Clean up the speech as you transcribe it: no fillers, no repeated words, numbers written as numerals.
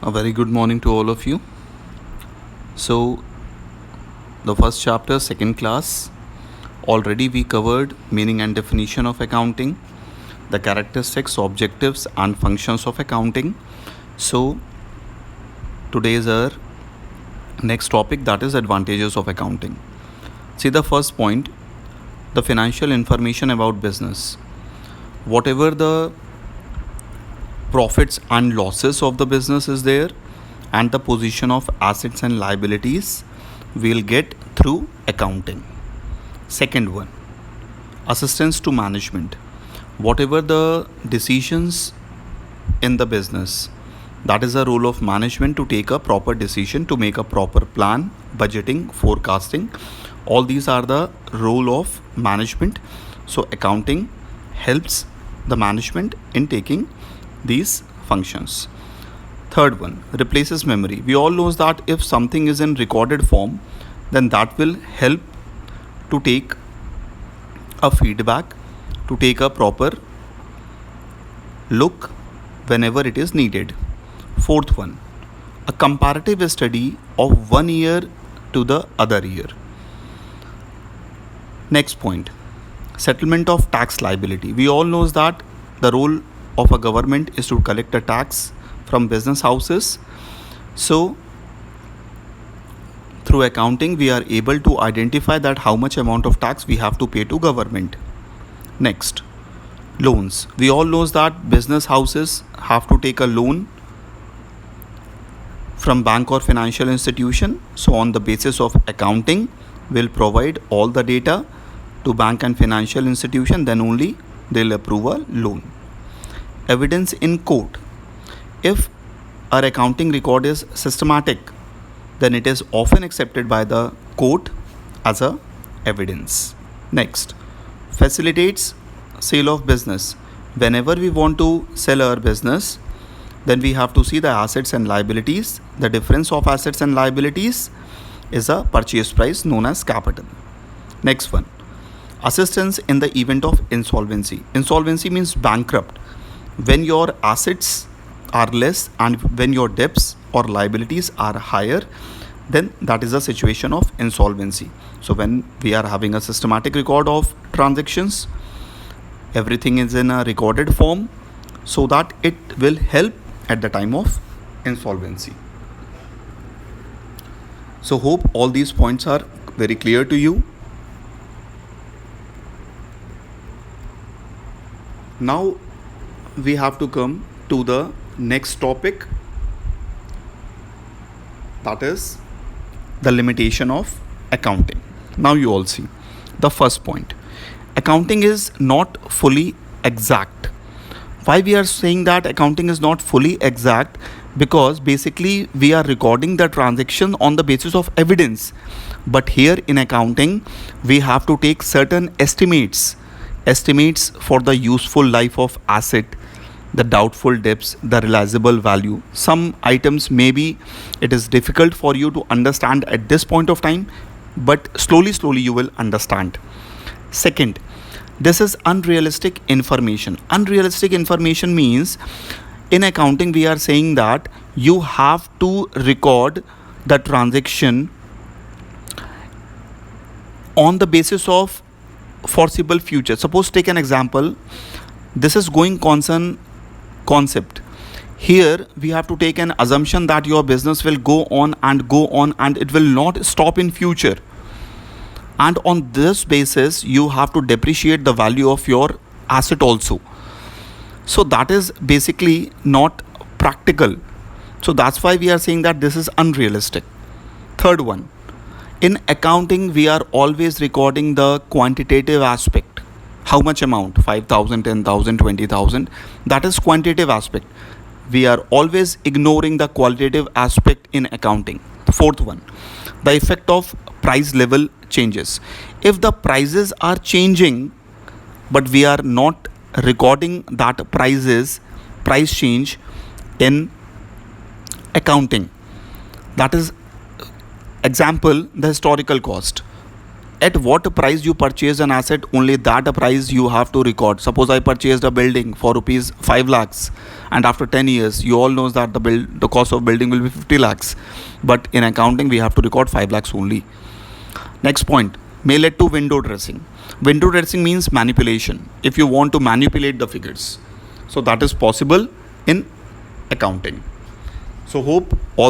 A very good morning to all of you. So, the first chapter, second class, already we covered meaning and definition of accounting, the characteristics, objectives, and functions of accounting. So, today is our next topic, that is advantages of accounting. See the first point, the financial information about business. Whatever the profits and losses of the business is there, and the position of assets and liabilities we'll get through accounting. Second one, assistance to management. Whatever the decisions in the business, that is a role of management to take a proper decision, to make a proper plan, budgeting, forecasting. All these are the role of management. So accounting helps the management in taking these functions. Third one, replaces memory. We all know that if something is in recorded form, then that will help to take a feedback, to take a proper look whenever it is needed. Fourth one, a comparative study of 1 year to the other year. Next point, settlement of tax liability. We all know that the role of a government is to collect a tax from business houses. So through accounting we are able to identify that how much amount of tax we have to pay to government. Next, loans. We all know that business houses have to take a loan from bank or financial institution. So on the basis of accounting, we'll provide all the data to bank and financial institution, then only they'll approve a loan. Evidence in court. If our accounting record is systematic, then it is often accepted by the court as a evidence. Next, facilitates sale of business. Whenever we want to sell our business, then we have to see the assets and liabilities. The difference of assets and liabilities is a purchase price known as capital. Next one, assistance in the event of insolvency. Insolvency means bankrupt. When your assets are less and when your debts or liabilities are higher, then that is a situation of insolvency. So when we are having a systematic record of transactions, everything is in a recorded form, so that it will help at the time of insolvency. So hope all these points are very clear to you. Now we have to come to the next topic, that is the limitation of accounting. Now you all see the first point, accounting is not fully exact. Why we are saying that accounting is not fully exact? Because basically we are recording the transaction on the basis of evidence, but here in accounting we have to take certain estimates for the useful life of asset, the doubtful debts, the realizable value. Some items maybe it is difficult for you to understand at this point of time, but slowly you will understand. Second, this is unrealistic information. Unrealistic information means in accounting we are saying that you have to record the transaction on the basis of foreseeable future. Suppose take an example, this is going concern concept. Here we have to take an assumption that your business will go on and it will not stop in future, and on this basis you have to depreciate the value of your asset also. So that is basically not practical. So that's why we are saying that this is unrealistic. Third one, in accounting we are always recording the quantitative aspect. How much amount? 5,000, 10,000, 20,000. That is quantitative aspect. We are always ignoring the qualitative aspect in accounting. Fourth one, the effect of price level changes. If the prices are changing, but we are not recording that price change in accounting, that is example, the historical cost. at what price you purchased an asset, only that price you have to record. Suppose I purchased a building for rupees 5 lakhs, and after 10 years you all knows that the cost of building will be 50 lakhs, but in accounting we have to record 5 lakhs only. Next point, may lead to window dressing. Window dressing means manipulation. If you want to manipulate the figures, so that is possible in accounting. So hope all